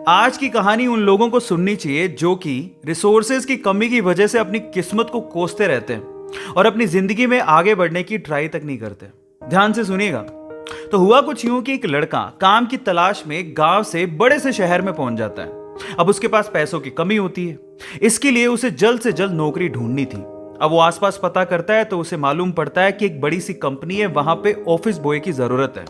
आज की कहानी उन लोगों को सुननी चाहिए जो कि रिसोर्सेज की कमी की वजह से अपनी किस्मत को कोसते रहते हैं और अपनी जिंदगी में आगे बढ़ने की ट्राई तक नहीं करते। ध्यान से सुनिएगा। तो हुआ कुछ यूं कि एक लड़का काम की तलाश में गांव से बड़े से शहर में पहुंच जाता है। अब उसके पास पैसों की कमी होती है, इसके लिए उसे जल्द से जल्द नौकरी ढूंढनी थी। अब वो आसपास पता करता है तो उसे मालूम पड़ता है कि एक बड़ी सी कंपनी है, वहां पे ऑफिस बॉय की जरूरत है।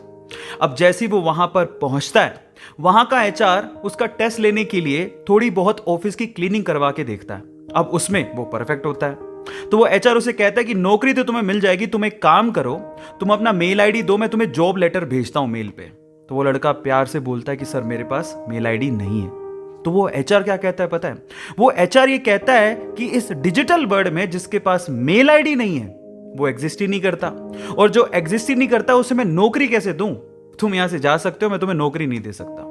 अब जैसे ही वो वहां पर पहुंचता है, वहां का एचआर उसका टेस्ट लेने के लिए थोड़ी बहुत ऑफिस की क्लीनिंग करवा के देखता है। अब उसमें वो परफेक्ट होता है तो वो एचआर उसे कहता है कि नौकरी तो तुम्हें मिल जाएगी, तुम एक काम करो, तुम अपना मेल आईडी दो, मैं तुम्हें जॉब लेटर भेजता हूं मेल पे। तो वो लड़का प्यार से बोलता है कि सर मेरे पास मेल आईडी नहीं है। तो वो एचआर क्या कहता है पता है? वो एचआर ये कहता है कि इस डिजिटल वर्ल्ड में जिसके पास मेल आईडी नहीं है वो एग्जिस्ट ही नहीं करता, और जो एग्जिस्ट ही नहीं करता उसे मैं नौकरी कैसे दूं? तुम यहां से जा सकते हो, मैं तुम्हें नौकरी नहीं दे सकता।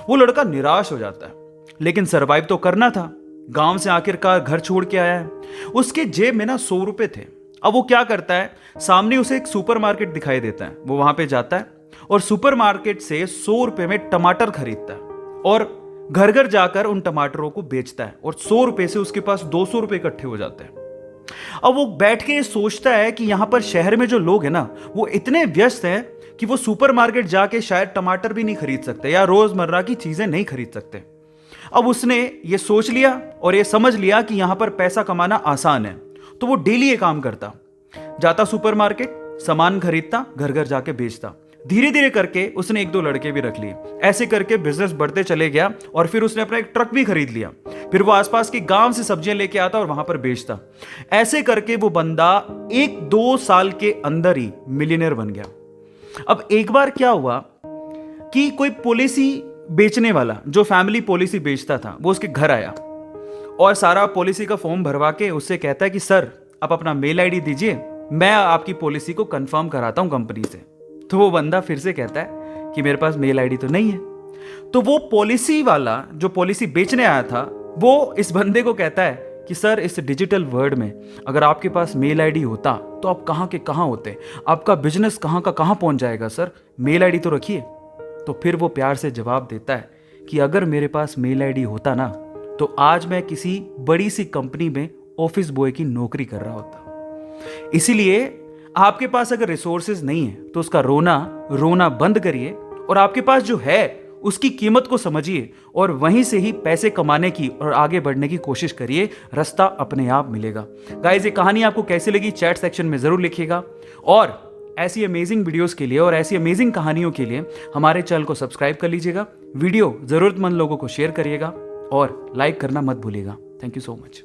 वो लड़का निराश हो जाता है, लेकिन सरवाइव तो करना था। गांव से आखिरकार घर छोड़ के आया है, उसके जेब में ना 100 रुपए थे। अब वो क्या करता है, सामने उसे एक सुपरमार्केट दिखाई देता है, वो वहां पे जाता है और सुपरमार्केट से 100 रुपए में टमाटर खरीदता है और घर घर जाकर उन टमाटरों को बेचता है, और 100 रुपए से उसके पास 200 रुपए इकट्ठे हो जाते हैं। अब वो बैठ के सोचता है कि यहां पर शहर में जो लोग हैं ना, वो इतने व्यस्त हैं कि वो सुपरमार्केट जाके शायद टमाटर भी नहीं खरीद सकते या रोजमर्रा की चीजें नहीं खरीद सकते। अब उसने ये सोच लिया और ये समझ लिया कि यहां पर पैसा कमाना आसान है, तो वो डेली ये काम करता, जाता सुपरमार्केट, सामान खरीदता, घर घर जाके बेचता। धीरे धीरे करके उसने 1-2 लड़के भी रख लिए। ऐसे करके बिजनेस बढ़ते चले गया और फिर उसने अपना एक ट्रक भी खरीद लिया। फिर वो आसपास के गांव से सब्जियां लेके आता और वहां पर बेचता। ऐसे करके वो बंदा 1-2 साल के अंदर ही मिलियनर बन गया। अब एक बार क्या हुआ कि कोई पॉलिसी बेचने वाला जो फैमिली पॉलिसी बेचता था वो उसके घर आया और सारा पॉलिसी का फॉर्म भरवा के उससे कहता है कि सर आप अपना मेल आईडी दीजिए, मैं आपकी पॉलिसी को कंफर्म कराता हूं कंपनी से। तो वो बंदा फिर से कहता है कि मेरे पास मेल आईडी तो नहीं है। तो वो पॉलिसी वाला जो पॉलिसी बेचने आया था वो इस बंदे को कहता है कि सर इस डिजिटल वर्ल्ड में अगर आपके पास मेल आईडी होता तो आप कहाँ के कहाँ होते, आपका बिजनेस कहाँ का कहाँ पहुंच जाएगा, सर मेल आईडी तो रखिए। तो फिर वो प्यार से जवाब देता है कि अगर मेरे पास मेल आईडी होता ना तो आज मैं किसी बड़ी सी कंपनी में ऑफिस बॉय की नौकरी कर रहा होता। इसीलिए आपके पास अगर रिसोर्सेज नहीं है तो उसका रोना बंद करिए और आपके पास जो है उसकी कीमत को समझिए और वहीं से ही पैसे कमाने की और आगे बढ़ने की कोशिश करिए, रास्ता अपने आप मिलेगा। गाइस ये कहानी आपको कैसी लगी चैट सेक्शन में जरूर लिखिएगा, और ऐसी अमेजिंग वीडियोस के लिए और ऐसी अमेजिंग कहानियों के लिए हमारे चैनल को सब्सक्राइब कर लीजिएगा। वीडियो जरूरतमंद लोगों को शेयर करिएगा और लाइक करना मत भूलिएगा। Thank you so much.